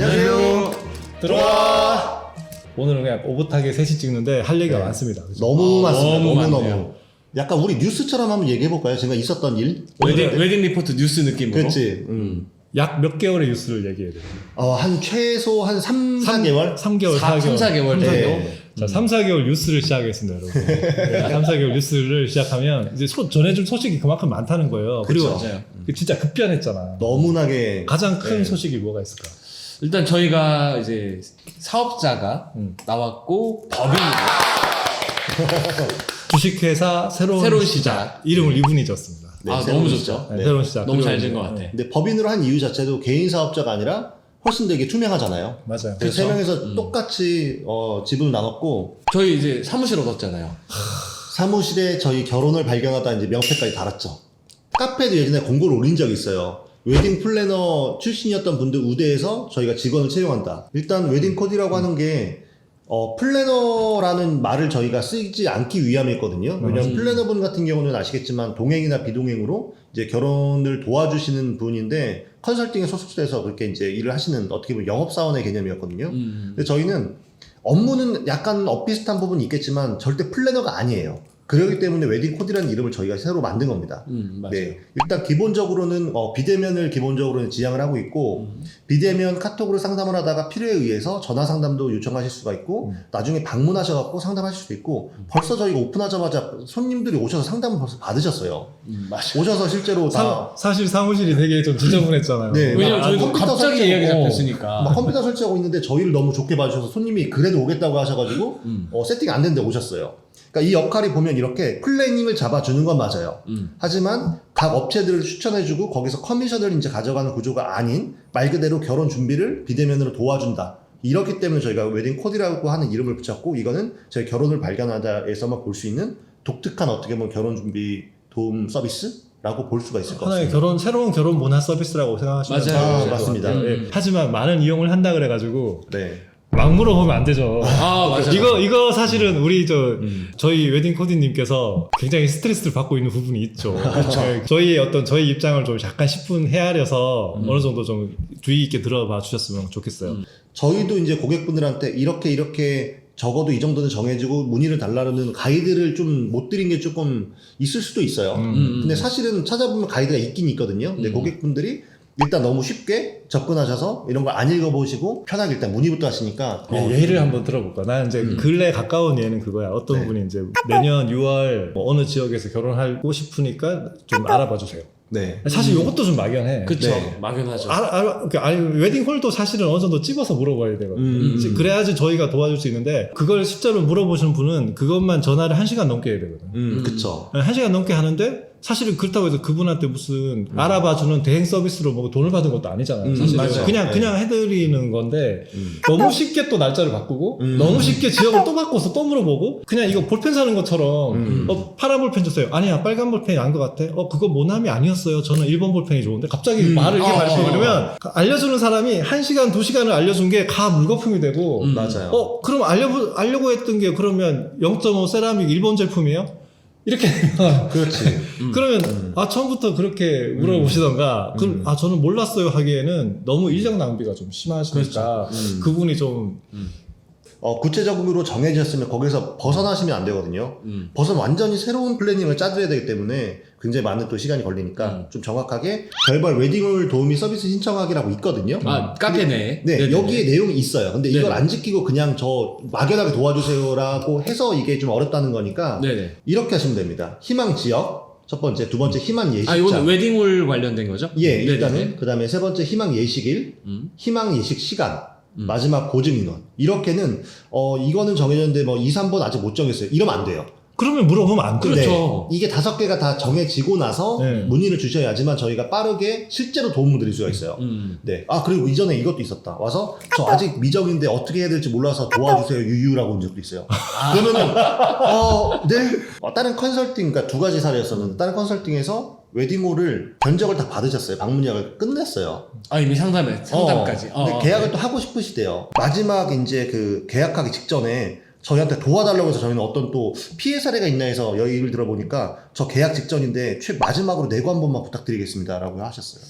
안녕하세요. 들어와. 오늘은 그냥 오붓하게 셋이 찍는데 할 얘기가 많습니다. 그죠? 너무 많습니다. 너무 너무. 많네요. 약간 우리 뉴스처럼 한번 얘기해볼까요? 제가 있었던 일? 웨딩 리포트 뉴스 느낌으로. 그렇지. 약 몇 개월의 뉴스를 얘기해야 돼요. 한 최소 한 3, 4개월? 3개월, 4개월. 3, 4개월 정도. 네. 자, 3, 4개월 뉴스를 시작하겠습니다, 여러분. 네, 3, 4개월 뉴스를 시작하면 이제 전해줄 소식이 그만큼 많다는 거예요. 그리고 그쵸. 맞아요. 진짜 급변했잖아. 너무나게. 가장 큰 네. 소식이 뭐가 있을까? 일단 저희가 이제 사업자가 나왔고 법인으로 주식회사 새로운 시작. 이름을 이분이 졌습니다. 네, 아 새로운 너무 시작. 좋죠. 네, 네. 새로운 시작. 너무 그리고 잘 이제, 된 것 같아. 근데 법인으로 한 이유 자체도 개인 사업자가 아니라 훨씬 되게 투명하잖아요. 맞아요. 그 세 그렇죠. 명에서 똑같이 지분을 나눴고 저희 이제 사무실 얻었잖아요. 사무실에 저희 결혼을 발견하다 이제 명패까지 달았죠. 카페도 예전에 공고를 올린 적이 있어요. 웨딩 플래너 출신이었던 분들 우대해서 저희가 직원을 채용한다. 일단 웨딩 코디라고 하는 게 플래너라는 말을 저희가 쓰지 않기 위함이었거든요. 왜냐하면 플래너분 같은 경우는 아시겠지만 동행이나 비동행으로 이제 결혼을 도와주시는 분인데 컨설팅에 소속돼서 그렇게 이제 일을 하시는 어떻게 보면 영업사원의 개념이었거든요. 근데 저희는 업무는 약간 엇비슷한 부분이 있겠지만 절대 플래너가 아니에요. 그렇기 때문에 웨딩 코디라는 이름을 저희가 새로 만든 겁니다. 맞아요. 네, 일단 기본적으로는 비대면을 기본적으로는 지향을 하고 있고 비대면 카톡으로 상담을 하다가 필요에 의해서 전화 상담도 요청하실 수가 있고 나중에 방문하셔갖고 상담하실 수도 있고 벌써 저희가 오픈하자마자 손님들이 오셔서 상담을 벌써 받으셨어요. 맞아요. 오셔서 실제로 다 사실 사무실이 되게 좀 지저분했잖아요. 네, 왜냐면 저희도 컴퓨터 갑자기 설치하고, 예약이 잡혔으니까. 막 컴퓨터 설치하고 있는데 저희를 너무 좋게 봐주셔서 손님이 그래도 오겠다고 하셔가지고 세팅이 안 됐는데 오셨어요. 그러니까 이 역할이 보면 이렇게 플래닝을 잡아주는 건 맞아요. 하지만 각 업체들을 추천해주고 거기서 커미션을 이제 가져가는 구조가 아닌 말 그대로 결혼 준비를 비대면으로 도와준다. 이렇기 때문에 저희가 웨딩 코디라고 하는 이름을 붙였고 이거는 저희 결혼을 발견하다에서만 볼 수 있는 독특한 어떻게 보면 결혼 준비 도움 서비스라고 볼 수가 있을 것 하나의 같습니다. 새로운 결혼 문화 서비스라고 생각하시면 맞아요. 될것 같아요. 맞습니다. 네. 하지만 많은 이용을 한다 그래가지고 네. 막 물어보면 안 되죠. 맞아요. 이거 사실은 우리 저희 웨딩 코디님께서 굉장히 스트레스를 받고 있는 부분이 있죠. 네, 저희 입장을 좀 약간 10분 헤아려서 어느 정도 좀 주의 있게 들어봐 주셨으면 좋겠어요. 저희도 이제 고객분들한테 이렇게 적어도 이 정도는 정해지고 문의를 달라는 가이드를 좀 못 드린 게 조금 있을 수도 있어요. 근데 사실은 찾아보면 가이드가 있긴 있거든요. 근데 고객분들이 일단 너무 쉽게 접근하셔서 이런 걸 안 읽어보시고 편하게 일단 문의부터 하시니까 예를 한번 들어볼까? 나는 이제 근래 가까운 예는 그거야. 어떤 네. 분이 이제 내년 6월 어느 지역에서 결혼하고 싶으니까 좀 알아봐 주세요. 네. 사실 이것도 좀 막연해. 그쵸. 네. 막연하죠. 웨딩홀도 사실은 어느 정도 찝어서 물어봐야 되거든요. 그래야지 저희가 도와줄 수 있는데 그걸 실제로 물어보시는 분은 그것만 전화를 1시간 넘게 해야 되거든요. 그쵸. 1시간 넘게 하는데 사실은 그렇다고 해서 그분한테 무슨 알아봐주는 대행 서비스로 뭐 돈을 받은 것도 아니잖아요. 사실은 맞아요. 그냥 해드리는 건데 너무 쉽게 또 날짜를 바꾸고 너무 쉽게 지역을 또 바꿔서 또 물어보고 그냥 이거 볼펜 사는 것처럼 파란 볼펜 주세요. 아니야 빨간 볼펜이 나은 것 같아. 그거 모나미 아니었어요. 저는 1번 볼펜이 좋은데 갑자기 말을 이렇게 말씀드리면 알려주는 사람이 1시간 2시간을 알려준 게 다 물거품이 되고 맞아요. 그럼 알려고 했던 게 그러면 0.5 세라믹 일본 제품이에요? 이렇게 되면 그렇지. 그러면 처음부터 그렇게 물어보시던가 저는 몰랐어요 하기에는 너무 인력 낭비가 좀 심하시니까 그분이 좀 구체적으로 정해졌으면 거기서 벗어나시면 안 되거든요. 완전히 새로운 플래닝을 짜드려야 되기 때문에 굉장히 많은 또 시간이 걸리니까 좀 정확하게 결발 웨딩홀 도우미 서비스 신청하기라고 있거든요. 카페 내에. 네, 네네네. 여기에 내용이 있어요. 근데 이걸 네네. 안 지키고 그냥 저 막연하게 도와주세요라고 해서 이게 좀 어렵다는 거니까 네네. 이렇게 하시면 됩니다. 희망 지역 첫 번째, 두 번째 희망 예식장. 이거는 웨딩홀 관련된 거죠? 예, 네네네. 일단은 그 다음에 세 번째 희망 예식일, 희망 예식 시간, 마지막 보증 인원. 이렇게는 이거는 정해졌는데 뭐 2, 3번 아직 못 정했어요. 이러면 안 돼요. 그러면 물어보면 안 돼요. 그렇죠. 네, 이게 5개가 다 정해지고 나서 네. 문의를 주셔야지만 저희가 빠르게 실제로 도움을 드릴 수가 있어요. 네. 그리고 이전에 이것도 있었다. 와서 저 아직 미정인데 어떻게 해야 될지 몰라서 도와주세요. 유유라고 온 적도 있어요. 그러면은 네. 다른 컨설팅, 그러니까 2가지 사례였었는데 다른 컨설팅에서 웨딩홀을 견적을 다 받으셨어요. 방문 예약을 끝냈어요. 이미 상담까지. 근데 계약을 또 하고 싶으시대요. 마지막 이제 그 계약하기 직전에 저희한테 도와달라고 해서 저희는 어떤 또 피해 사례가 있나 해서 얘기를 들어보니까 저 계약 직전인데 마지막으로 내고 한 번만 부탁드리겠습니다 라고 하셨어요.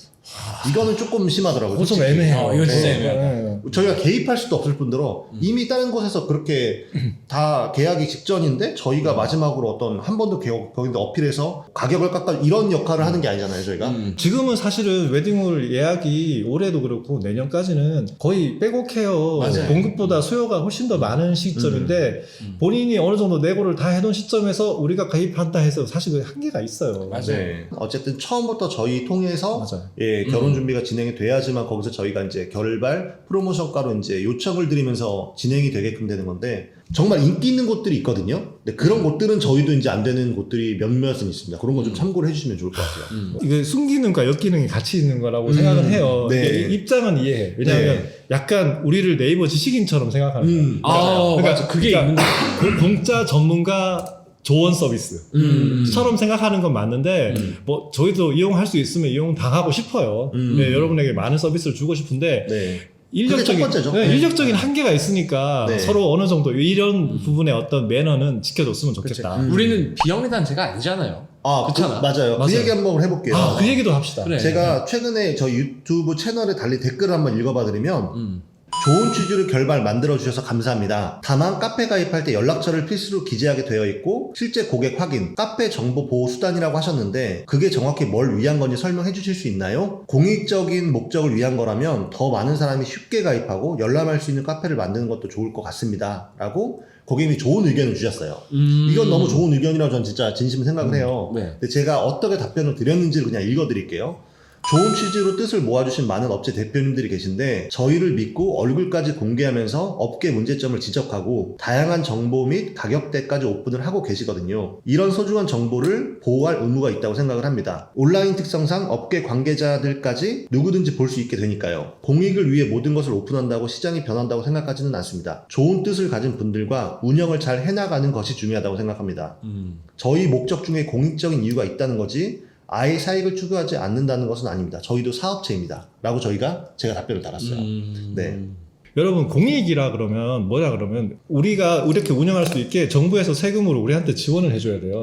이거는 조금 심하더라고요. 그거 좀 솔직히. 애매해요. 이거 진짜 네. 애매하다. 네. 저희가 개입할 수도 없을 뿐더러 이미 다른 곳에서 그렇게 다 계약이 직전인데 저희가 마지막으로 어떤 한 번도 거기다 어필해서 가격을 깎아 이런 역할을 하는 게 아니잖아요, 저희가. 지금은 사실은 웨딩홀 예약이 올해도 그렇고 내년까지는 거의 백오케어 맞아요. 공급보다 수요가 훨씬 더 많은 시점인데 본인이 어느 정도 내고를 다 해놓은 시점에서 우리가 가입한다 해서 사실 한계가 있어요. 맞아요. 네. 어쨌든 처음부터 저희 통해서 맞아요. 예, 결혼 준비가 진행이 돼야지만 거기서 저희가 이제 결발 프로모션가로 이제 요청을 드리면서 진행이 되게끔 되는 건데 정말 인기 있는 곳들이 있거든요. 근데 그런 곳들은 저희도 이제 안 되는 곳들이 몇몇은 있습니다. 그런 거 좀 참고를 해주시면 좋을 것 같아요. 이게 순기능과 역기능이 같이 있는 거라고 생각을 해요. 네. 이게 입장은 이해해. 왜냐하면 네. 약간 우리를 네이버 지식인처럼 생각하는 거예요. 아, 그러니까- 맞아. 그게 그러니까 있는 공짜 전문가 조언 서비스처럼 생각하는 건 맞는데 뭐 저희도 이용할 수 있으면 이용 당하고 싶어요. 네, 여러분에게 많은 서비스를 주고 싶은데 네. 인력적인, 그게 첫 번째죠. 네, 네. 인력적인 한계가 있으니까 네. 서로 어느 정도 이런 부분의 어떤 매너는 지켜줬으면 좋겠다. 우리는 비영리 단체가 아니잖아요. 아, 그렇잖아. 맞아요. 그 맞아요. 얘기 한번 해볼게요. 아, 그 얘기도 합시다. 그래. 제가 최근에 저희 유튜브 채널에 달린 댓글을 한번 읽어봐 드리면 음. 좋은 취지로 결발 만들어 주셔서 감사합니다. 다만 카페 가입할 때 연락처를 필수로 기재하게 되어 있고 실제 고객 확인, 카페 정보 보호 수단이라고 하셨는데 그게 정확히 뭘 위한 건지 설명해 주실 수 있나요? 공익적인 목적을 위한 거라면 더 많은 사람이 쉽게 가입하고 열람할 수 있는 카페를 만드는 것도 좋을 것 같습니다. 라고 고객님이 좋은 의견을 주셨어요. 이건 너무 좋은 의견이라고 저는 진짜 진심 생각을 해요. 네. 근데 제가 어떻게 답변을 드렸는지를 그냥 읽어드릴게요. 좋은 취지로 뜻을 모아주신 많은 업체 대표님들이 계신데 저희를 믿고 얼굴까지 공개하면서 업계 문제점을 지적하고 다양한 정보 및 가격대까지 오픈을 하고 계시거든요. 이런 소중한 정보를 보호할 의무가 있다고 생각을 합니다. 온라인 특성상 업계 관계자들까지 누구든지 볼 수 있게 되니까요. 공익을 위해 모든 것을 오픈한다고 시장이 변한다고 생각하지는 않습니다. 좋은 뜻을 가진 분들과 운영을 잘 해나가는 것이 중요하다고 생각합니다. 저희 목적 중에 공익적인 이유가 있다는 거지 아예 사익을 추구하지 않는다는 것은 아닙니다. 저희도 사업체입니다. 라고 제가 답변을 달았어요. 네. 여러분 공익이라 그러면 뭐냐 그러면 우리가 이렇게 운영할 수 있게 정부에서 세금으로 우리한테 지원을 해줘야 돼요.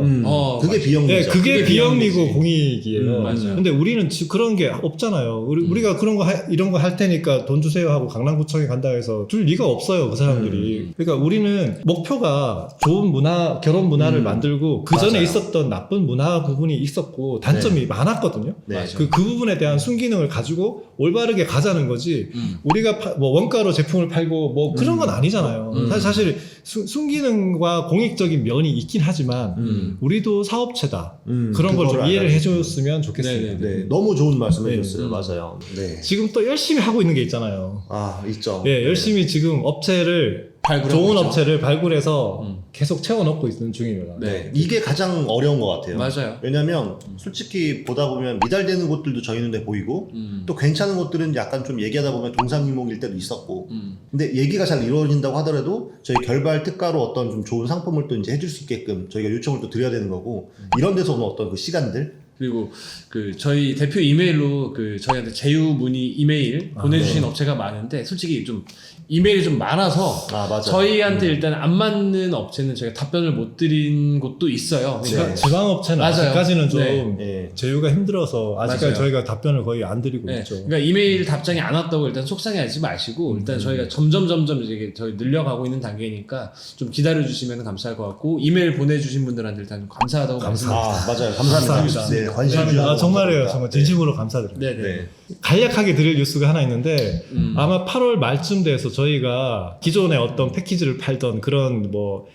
그게 맞아. 비영리죠. 네, 그게 그게 비영리고 비영리지. 공익이에요. 맞아요. 근데 우리는 그런 게 없잖아요. 우리가 그런 거 이런 거 할 테니까 돈 주세요 하고 강남구청에 간다 해서 줄 리가 없어요, 그 사람들이. 그러니까 우리는 목표가 좋은 문화, 결혼 문화를 만들고 그 전에 맞아요. 있었던 나쁜 문화 부분이 있었고 단점이 많았거든요. 네. 맞아요. 그 부분에 대한 순기능을 가지고 올바르게 가자는 거지. 우리가 뭐 원가로 제품을 팔고 뭐 그런 건 아니잖아요. 사실 순기능과 공익적인 면이 있긴 하지만 우리도 사업체다. 그런 걸 좀 그거를 이해를 알아주시고. 해줬으면 좋겠습니다. 네, 너무 좋은 말씀 네. 해주셨어요. 맞아요. 네. 지금 또 열심히 하고 있는 게 있잖아요. 아, 있죠. 예, 열심히 지금 업체를 발굴하고 좋은 있죠. 업체를 발굴해서 계속 채워넣고 있는 중입니다. 네. 이게 가장 어려운 것 같아요. 맞아요. 왜냐면 솔직히 보다 보면 미달되는 곳들도 저희 눈에 보이고 또 괜찮은 곳들은 약간 좀 얘기하다 보면 동상이몽일 때도 있었고 근데 얘기가 잘 이루어진다고 하더라도 저희 결발 특가로 어떤 좀 좋은 상품을 또 이제 해줄 수 있게끔 저희가 요청을 또 드려야 되는 거고 이런 데서 오는 어떤 그 시간들 그리고 그 저희 대표 이메일로 그 저희한테 제휴 문의 이메일 보내주신 업체가 많은데 솔직히 좀 이메일이 좀 많아서 맞아. 저희한테 일단 안 맞는 업체는 저희가 답변을 못 드린 곳도 있어요. 그러니까 지방업체는 맞아요. 아직까지는 좀 네. 네. 제휴가 힘들어서 아직까지 맞아요. 저희가 답변을 거의 안 드리고 네, 있죠. 그러니까 이메일 답장이 안 왔다고 일단 속상해하지 마시고 일단 저희가 점점 이제 저희 늘려가고 있는 단계니까 좀 기다려 주시면 감사할 것 같고 이메일 보내주신 분들한테 일단 좀 감사하다고 말씀드립니다. 맞아요. 감사합니다. 감사합니다. 네, 관심 감사합니다. 주셔서 정말이에요. 감사합니다. 정말 진심으로 감사드립니다. 네네. 네. 간략하게 드릴 뉴스가 하나 있는데 아마 8월 말쯤 돼서 저희가 기존에 어떤 패키지를 팔던 그런 뭐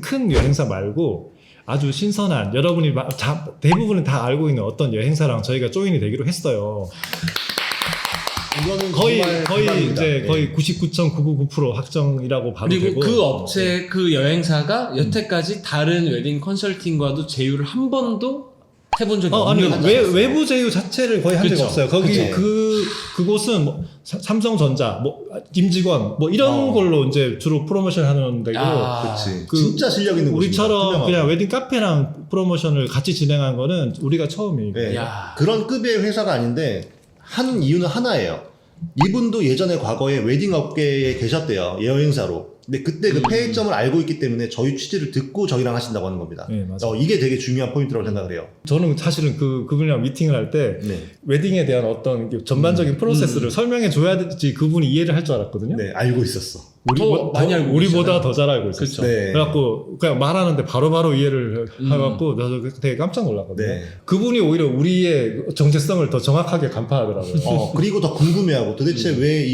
큰 여행사 말고 아주 신선한 여러분이 대부분은 다 알고 있는 어떤 여행사랑 저희가 조인이 되기로 했어요. 이거는 거의 정말 대박입니다. 이제 네. 거의 99.999% 확정이라고 봐도 그리고 되고 그 업체 그 여행사가 여태까지 다른 웨딩 컨설팅과도 제휴를 한 번도 해본 적이 아니 없는 외부 제휴 자체를 거의 한 적이 그쵸. 없어요. 거기 그쵸. 그곳은 뭐 삼성전자, 뭐 김직원, 뭐 이런 걸로 이제 주로 프로모션 하는 데고. 그치. 그 진짜 실력 있는 우리처럼 곳입니다. 그냥 웨딩 카페랑 프로모션을 같이 진행한 거는 우리가 처음이에요. 네. 야. 그런 급의 회사가 아닌데 한 이유는 하나예요. 이분도 예전에 과거에 웨딩 업계에 계셨대요. 여행사로. 근데 그때 그 폐해점을 알고 있기 때문에 저희 취지를 듣고 저희랑 하신다고 하는 겁니다. 네, 맞아요. 이게 되게 중요한 포인트라고 생각을 해요. 저는 사실은 그분이랑 미팅을 할 때 네. 웨딩에 대한 어떤 전반적인 프로세스를 설명해 줘야지 그분이 이해를 할 줄 알았거든요. 네, 알고 있었어. 많이 알고 우리보다 계시잖아요. 더 잘 알고 있었어. 그렇죠. 네. 그래갖고 그냥 말하는데 바로바로 이해를 해갖고 나도 되게 깜짝 놀랐거든요. 네. 그분이 오히려 우리의 정체성을 더 정확하게 간파하더라고요. 그리고 더 궁금해하고 도대체 왜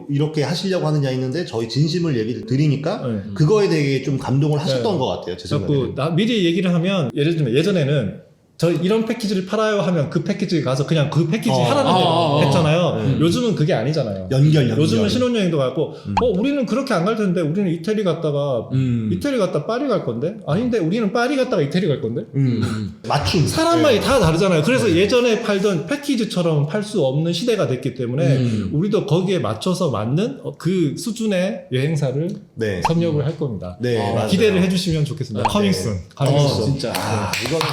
이렇게 하시려고 하느냐 했는데 저희 진심을 얘기를 드리니까 네. 그거에 대해 좀 감동을 하셨던 네. 것 같아요. 제 그래갖고 생각에는. 미리 얘기를 하면 예를 들면 예전에는 저 이런 패키지를 팔아요 하면 그 패키지 가서 그냥 그 패키지 하라는 대로 했잖아요. 요즘은 그게 아니잖아요. 연결. 요즘은 신혼여행도 가고 우리는 그렇게 안 갈 텐데 우리는 이태리 갔다가 이태리 갔다 파리 갈 건데 아닌데 우리는 파리 갔다가 이태리 갈 건데 맞춤. 사람마다 다 다르잖아요. 그래서 예전에 팔던 패키지처럼 팔 수 없는 시대가 됐기 때문에 우리도 거기에 맞춰서 맞는 그 수준의 여행사를 네. 섭렵을 할 겁니다. 네, 맞아요. 기대를 해주시면 좋겠습니다. 커밍순. 진짜. 이거는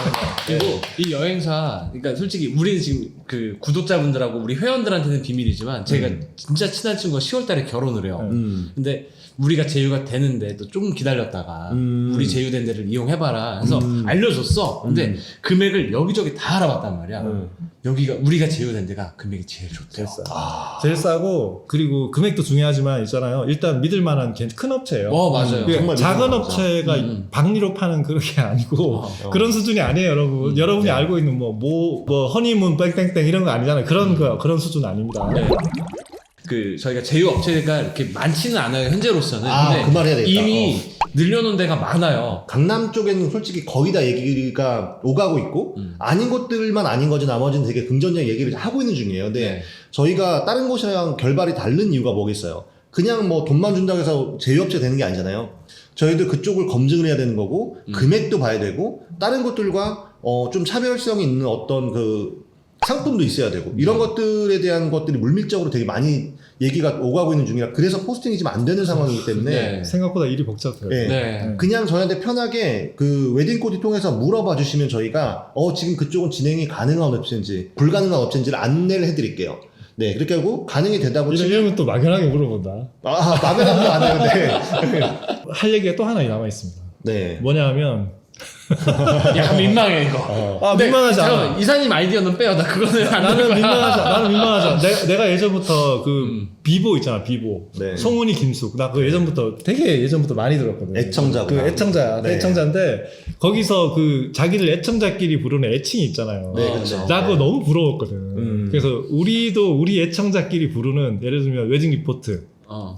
그리고 이 여행사, 그러니까 솔직히 우리는 지금 그 구독자분들하고 우리 회원들한테는 비밀이지만 제가 진짜 친한 친구가 10월달에 결혼을 해요. 근데 우리가 제휴가 되는데 또 조금 기다렸다가 우리 제휴된 데를 이용해봐라 해서 알려줬어. 근데 금액을 여기저기 다 알아봤단 말이야. 여기가 우리가 제휴된 데가 금액이 제일 좋대요. 제일 싸고 그리고 금액도 중요하지만 있잖아요. 일단 믿을 만한 큰 업체예요. 맞아요. 그러니까 정말 작은 믿을 업체가 박리로 파는 그런 게 아니고 그런 수준이 아니에요, 여러분. 여러분이 알고 있는 뭐 허니문 뺑뺑뺑 이런 거 아니잖아요. 그런 수준 아닙니다. 네. 그 저희가 제휴 업체가 이렇게 많지는 않아요, 현재로서는. 근데 그 말 해야 되겠다. 이미 늘려놓은 데가 많아요. 강남 쪽에는 솔직히 거의 다 얘기가 오가고 있고 아닌 곳들만 아닌 거지 나머지는 되게 긍정적인 얘기를 하고 있는 중이에요. 근데 네. 저희가 다른 곳이랑 결발이 다른 이유가 뭐겠어요. 그냥 뭐 돈만 준다고 해서 제휴업체 되는 게 아니잖아요. 저희도 그쪽을 검증을 해야 되는 거고 금액도 봐야 되고 다른 곳들과 좀 차별성이 있는 어떤 그 상품도 있어야 되고 이런 것들에 대한 것들이 물밀적으로 되게 많이 얘기가 오가고 있는 중이라 그래서 포스팅이 지금 안 되는 상황이기 때문에 네. 생각보다 일이 복잡해요. 네. 네. 그냥 저희한테 편하게 그 웨딩코디 통해서 물어봐 주시면 저희가 지금 그쪽은 진행이 가능한 업체인지 불가능한 업체인지를 안내를 해드릴게요. 네, 그렇게 하고 가능이 되다고 이러면 또 막연하게 물어본다. 마음에는 안 되는데 할 얘기가 또 하나 남아 있습니다. 네. 뭐냐 하면 약간 민망해 이거. 근데 민망하지 않아. 잠깐만, 이사님 아이디어는 빼요. 나 그거는 안 나는 될 거야. 나는 민망하지. 내가 예전부터 그 비보 있잖아, 비보. 네. 송은이 김숙. 나 그거 예전부터 많이 들었거든. 애청자구나. 그 애청자야. 네. 애청자인데 거기서 그 자기들 애청자끼리 부르는 애칭이 있잖아요. 네, 그렇죠. 나 그거 너무 부러웠거든. 그래서 우리 애청자끼리 부르는 예를 들면 웨딩 리포트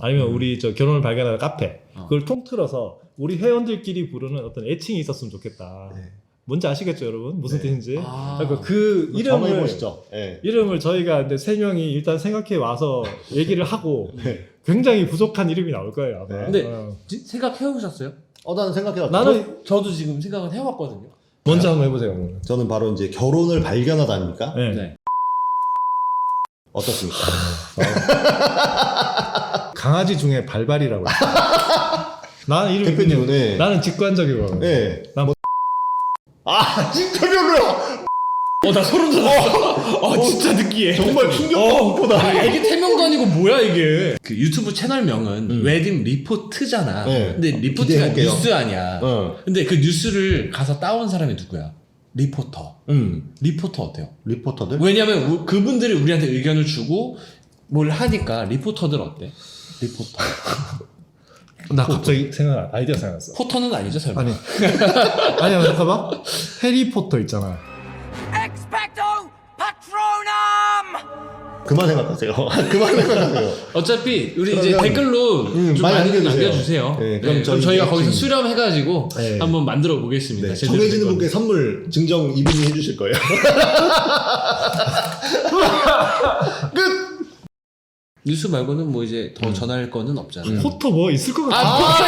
아니면 우리 저 결혼을 발견하는 카페 그걸 통틀어서 우리 회원들끼리 부르는 어떤 애칭이 있었으면 좋겠다. 네. 뭔지 아시겠죠, 여러분? 무슨 네. 뜻인지? 아. 그러니까 그 한번 이름을 해보시죠. 네. 이름을 저희가 근데 세 명이 일단 생각해 와서 얘기를 하고 네. 굉장히 부족한 이름이 나올 거예요. 아마. 네. 근데 생각해 보셨어요? 나는 생각해봤죠. 나는 저도 지금 생각은 해봤거든요. 먼저 한번 해보세요. 오늘. 저는 바로 이제 결혼을 발견하다 아닙니까? 네. 네. 어떻습니까? 강아지 중에 발발이라고. 나는 이름 대표님은 네. 나는 직관적이고. 네. 난 진짜 별로야. 나 소름 돋았어. 진짜 느끼해. 정말 충격받고다. 이게 태명도 아니고 뭐야 이게. 그 유튜브 채널명은 웨딩 리포트잖아. 네. 근데 리포트가 기대해볼게요. 뉴스 아니야. 근데 그 뉴스를 가서 따온 사람이 누구야? 리포터. 리포터 어때요? 리포터들? 왜냐면 그분들이 우리한테 의견을 주고 뭘 하니까 리포터들 어때? 리포터. 나 갑자기 아이디어 생각났어. 포터는 아니죠 설마? 아니야 잠깐만. 해리포터 있잖아. Expecto Patronum! 그만 생각하세요. 그만 생각하세요. 어차피 우리 이제 그러면, 댓글로 좀 많이 많이 남겨주세요. 남겨주세요. 네, 그럼 그럼 저희가 저희 거기서 지금- 수렴해가지고 네. 한번 만들어 보겠습니다. 네, 제대로 정해지는 된 분께 선물 증정 이분이 해주실 거예요. 끝! 뉴스 말고는 뭐 이제 더 전할 거는 없잖아요. 포터 뭐 있을 것 같아.